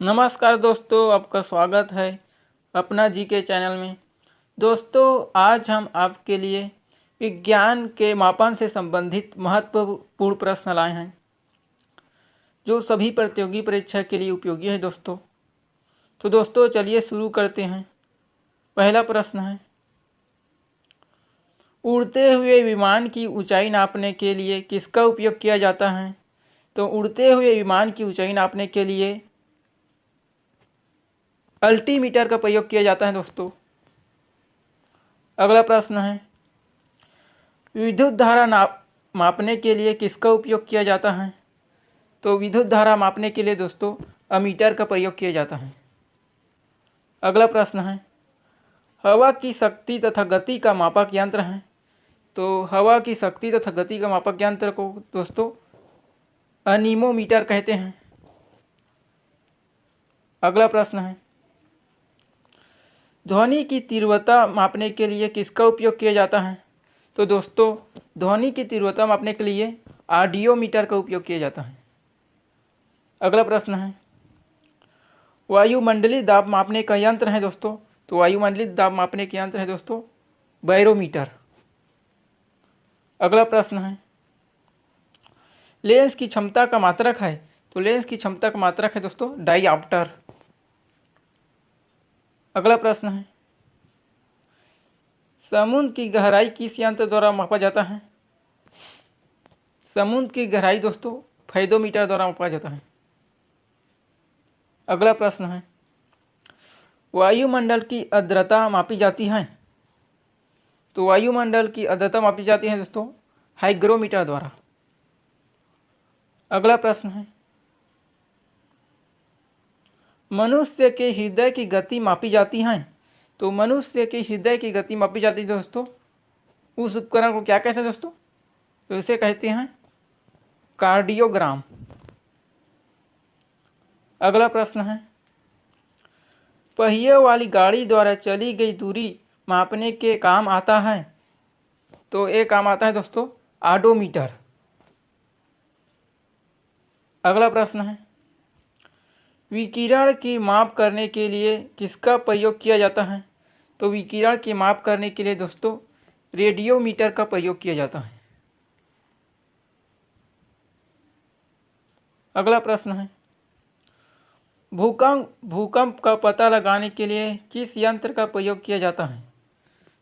नमस्कार दोस्तों, आपका स्वागत है अपना जी के चैनल में। दोस्तों, आज हम आपके लिए विज्ञान के मापन से संबंधित महत्वपूर्ण प्रश्न लाए हैं जो सभी प्रतियोगी परीक्षा के लिए उपयोगी है दोस्तों। तो दोस्तों चलिए शुरू करते हैं। पहला प्रश्न है, उड़ते हुए विमान की ऊंचाई नापने के लिए किसका उपयोग किया जाता है? तो उड़ते हुए विमान की ऊंचाई नापने के लिए अल्टीमीटर का प्रयोग किया जाता है दोस्तों। अगला प्रश्न है, विद्युत धारा मापने के लिए किसका उपयोग किया जाता है? तो विद्युत धारा मापने के लिए दोस्तों अमीटर का प्रयोग किया जाता है। अगला प्रश्न है, हवा की शक्ति तथा गति का मापक यंत्र है। तो हवा की शक्ति तथा गति का मापक यंत्र को दोस्तों अनीमोमीटर कहते हैं। अगला प्रश्न है, ध्वनि की तीव्रता मापने के लिए किसका उपयोग किया जाता है? तो दोस्तों ध्वनि की तीव्रता मापने के लिए ऑडियोमीटर का उपयोग किया जाता है। अगला प्रश्न है, वायुमंडलीय दाब मापने का यंत्र है दोस्तों। तो वायुमंडलीय दाब मापने के यंत्र है दोस्तों बैरोमीटर। अगला प्रश्न है, लेंस की क्षमता का मात्रक है। तो लेंस की क्षमता का मात्रक है दोस्तों डायऑप्टर। अगला प्रश्न है, समुद्र की गहराई किस यंत्र द्वारा मापा जाता है? समुद्र की गहराई दोस्तों फेदोमीटर द्वारा मापा जाता है। अगला प्रश्न है, वायुमंडल की आर्द्रता मापी जाती है। तो वायुमंडल की आर्द्रता मापी जाती है दोस्तों हाइग्रोमीटर द्वारा। अगला प्रश्न है, मनुष्य के हृदय की गति मापी जाती है। तो मनुष्य के हृदय की गति मापी जाती है दोस्तों, उस उपकरण को क्या कहते हैं दोस्तों? तो इसे कहते हैं कार्डियोग्राम। अगला प्रश्न है, पहिए वाली गाड़ी द्वारा चली गई दूरी मापने के काम आता है। तो ये काम आता है दोस्तों ऑडोमीटर। अगला प्रश्न है, विकिरण की माप करने के लिए किसका प्रयोग किया जाता है? तो विकिरण की माप करने के लिए दोस्तों रेडियोमीटर का प्रयोग किया जाता है। अगला प्रश्न है, भूकंप का पता लगाने के लिए किस यंत्र का प्रयोग किया जाता है?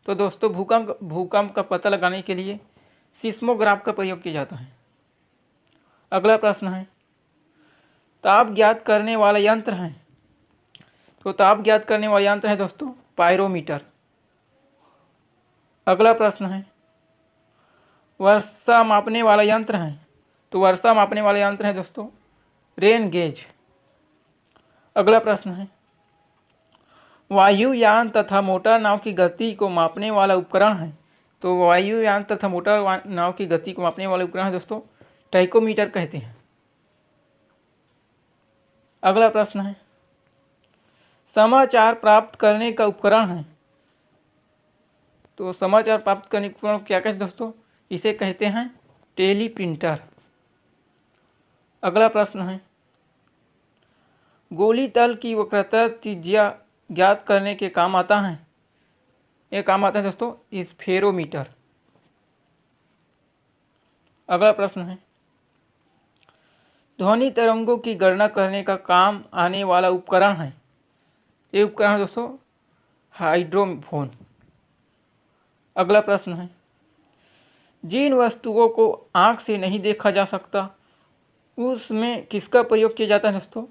तो दोस्तों भूकंप का पता लगाने के लिए सिस्मोग्राफ का प्रयोग किया जाता है। अगला प्रश्न है, ताप ज्ञात करने वाला यंत्र है। तो ताप ज्ञात करने वाला यंत्र है दोस्तों पायरोमीटर। अगला प्रश्न है, वर्षा मापने वाला यंत्र है। तो वर्षा मापने वाला यंत्र है दोस्तों रेन गेज। अगला प्रश्न है, वायुयान तथा मोटर नाव की गति को मापने वाला उपकरण है। तो वायुयान तथा मोटर नाव की गति को मापने वाला उपकरण है दोस्तों टाइकोमीटर कहते हैं। अगला प्रश्न है, समाचार प्राप्त करने का उपकरण है। तो समाचार प्राप्त करने का उपकरण क्या कहते हैं दोस्तों? इसे कहते हैं टेलीप्रिंटर। अगला प्रश्न है, गोली तल की वक्रता त्रिज्या ज्ञात करने के काम आता है। यह काम आता है दोस्तों स्फेरोमीटर। अगला प्रश्न है, ध्वनि तरंगों की गणना करने का काम आने वाला उपकरण है। ये उपकरण है दोस्तों हाइड्रोफोन। अगला प्रश्न है, जिन वस्तुओं को आंख से नहीं देखा जा सकता उसमें किसका प्रयोग किया जाता है दोस्तों?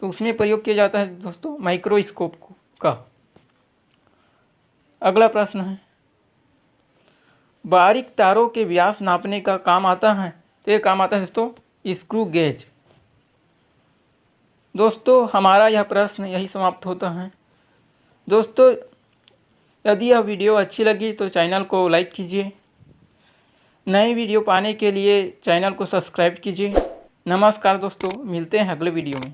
तो उसमें प्रयोग किया जाता है दोस्तों माइक्रोस्कोप का। अगला प्रश्न है, बारीक तारों के व्यास नापने का काम आता है। तो ये काम आता है दोस्तों स्क्रू गेज। दोस्तों हमारा यह प्रश्न यही समाप्त होता है। दोस्तों यदि यह वीडियो अच्छी लगी तो चैनल को लाइक कीजिए, नई वीडियो पाने के लिए चैनल को सब्सक्राइब कीजिए। नमस्कार दोस्तों, मिलते हैं अगले वीडियो में।